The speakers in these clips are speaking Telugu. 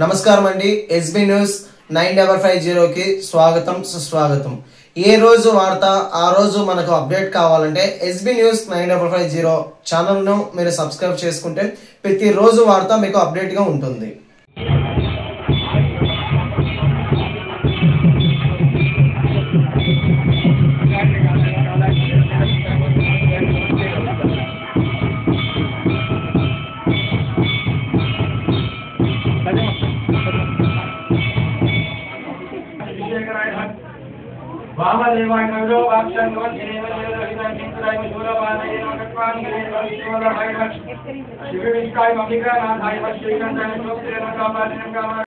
నమస్కారం అండి. ఎస్బీ న్యూస్ 9550కి స్వాగతం సుస్వాగతం. ఏ రోజు వార్త ఆ రోజు మనకు అప్డేట్ కావాలంటే ఎస్బీ న్యూస్ 9550 ఛానల్ను మీరు సబ్స్క్రైబ్ చేసుకుంటే ప్రతిరోజు వార్త మీకు అప్డేట్గా ఉంటుంది. वामदेवाय नमो वाक्षं नमः शूलपालये नमः शिवविष्काय ममिकानाथाय श्रीकंठाय नमः कामालिनं कामा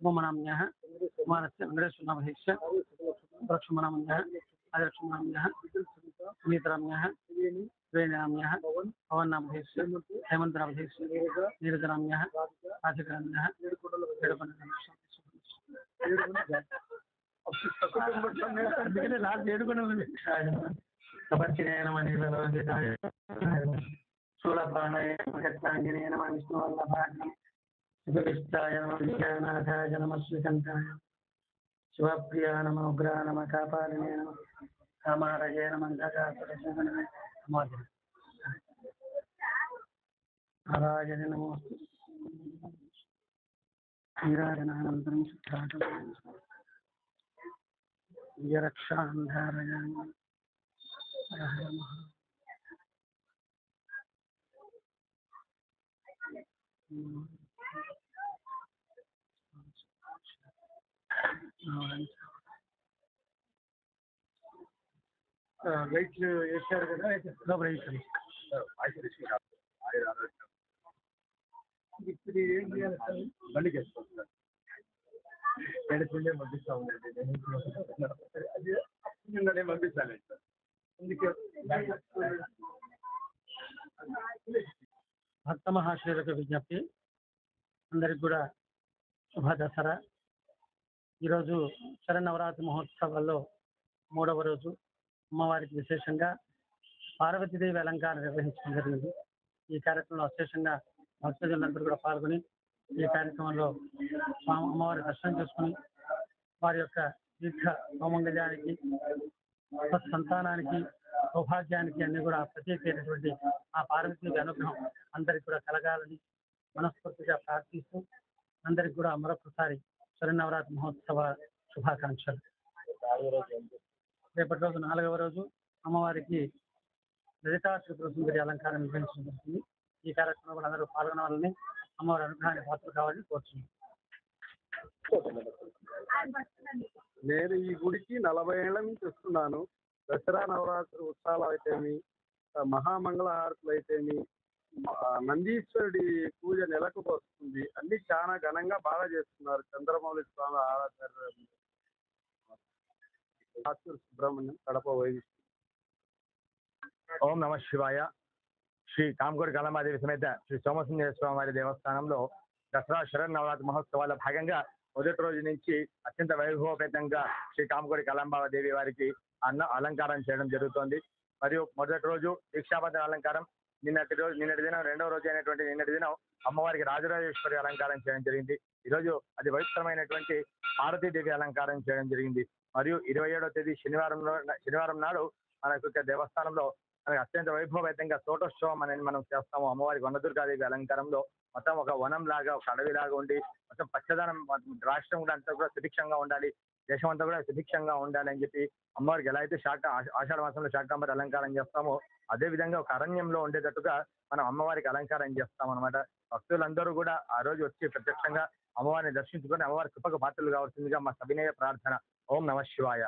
शुभमनाम्यः कुमारस्य वेङ्कटेश्वरनामधीश्य लक्ष्मणाम्यः आदिलक्ष्मणाम्यः सुनीतराम्यः त्रिवेणीनाम्यः पवननामधीश्य हेमन्तनामधीश्य नीरजनाम्यः राजकराम्यः शूलपाणय नमः नमः विष्णुवल्लभाय शिवविष्टाय नमः विजयनाथाय नमः श्रीकंठाय शिवप्रिया नमः उग्रा नमः कापालिने नमः कामारये नमः जगासुरशगणे नमः नारायणे नमोऽस्तु नीराजनानन्तरं शुद्धाटं यरक्षान्धारयामि हर नमः వెయిట్ వేసారు కదా ఇప్పుడు ఏం చేయాలి సార్? బండికి వేసుకోండి సార్. ఎడుతుండే పంపిస్తా ఉండండి. అది నిన్ననే పంపిస్తాను సార్. అందుకే భక్త మహాశయులకు విజ్ఞప్తి, అందరికి కూడా శుభ దసరా. ఈరోజు శరన్నవరాత్రి మహోత్సవాల్లో 3వ రోజు అమ్మవారికి విశేషంగా పార్వతీదేవి అలంకారం నిర్వహించడం జరిగింది. ఈ కార్యక్రమంలో విశేషంగా భక్తజనులందరూ కూడా పాల్గొని ఈ కార్యక్రమంలో అమ్మవారి దర్శనం చేసుకుని వారి యొక్క దీర్ఘ సౌమంగళ్యానికి సంతానానికి సౌభాగ్యానికి అన్ని కూడా ప్రత్యేకమైనటువంటి ఆ పార్వతీదేవి అనుగ్రహం అందరికి కూడా కలగాలని మనస్ఫూర్తిగా ప్రార్థిస్తూ అందరికి కూడా మరొకసారి శరన్నవరాత్రి మహోత్సవ శుభాకాంక్షలు. రేపటి రోజు 4వ రోజు అమ్మవారికి లలితా త్రిపుర సుందరి అలంకారం నిర్వహించడం జరుగుతుంది. ఈ కార్యక్రమంలో కూడా అందరూ పాల్గొనాలని, అమ్మవారి అనుగ్రహానికి పాత్రలు కావాలని కోరుతున్నాను. నేను ఈ గుడికి 40 ఏళ్ల నుంచి వస్తున్నాను. దసరా నవరాత్రి ఉత్సవాలు అయితేమి, మహామంగళ హారతులు అయితేమి, నందీశ్వరుడి పూజ నెలకు వస్తుంది. అన్ని చాలా ఘనంగా బాగా చేస్తున్నారు. చంద్రమౌళి స్వామి ఆరాధన సుబ్రహ్మణ్యం, కడప వైవిష్ణు. ఓం నమ శివాయ. శ్రీ కామకోటి కాళంబాదేవి సమేత శ్రీ సోమసుందర స్వామి వారి దేవస్థానంలో దసరా శరన్నవరాత్రి మహోత్సవాల భాగంగా మొదటి రోజు నుంచి అత్యంత వైభవపేతంగా శ్రీ కామకోటి కాళంబాదేవి వారికి అలంకారం చేయడం జరుగుతోంది. మరియు మొదటి రోజు దీక్షాబద్ధ అలంకారం, నిన్నటి దినం 2వ రోజు అయినటువంటి నిన్నటి దినం అమ్మవారికి రాజరాజేశ్వరి అలంకారం చేయడం జరిగింది. ఈరోజు అతి పవిత్రమైనటువంటి పార్వతీదేవి అలంకారం చేయడం జరిగింది. మరియు 27వ తేదీ శనివారం నాడు మనకు దేవస్థానంలో మనకి అత్యంత వైభవపేతంగా తోటోత్సవం అనేది మనం చేస్తాము. అమ్మవారికి వనదుర్గాదేవి అలంకారంలో మొత్తం ఒక వనం లాగా, ఒక అడవిలాగా ఉండి మొత్తం పచ్చదనం, రాష్ట్రం కూడా అంతా కూడా సుభిక్షంగా ఉండాలి, దేశం అంతా కూడా సుభిక్షంగా ఉండాలి అని చెప్పి అమ్మవారికి ఎలా అయితే ఆషాఢ మాసంలో శాకాంబరి అలంకారం చేస్తామో అదే విధంగా ఒక అరణ్యంలో ఉండేటట్టుగా మనం అమ్మవారికి అలంకారం చేస్తాం అనమాట. భక్తులందరూ కూడా ఆ రోజు వచ్చి ప్రత్యక్షంగా అమ్మవారిని దర్శించుకొని అమ్మవారి కృపకు పాత్రలు కావాల్సిందిగా మా సవినయ ప్రార్థన. ఓం నమ శివాయ.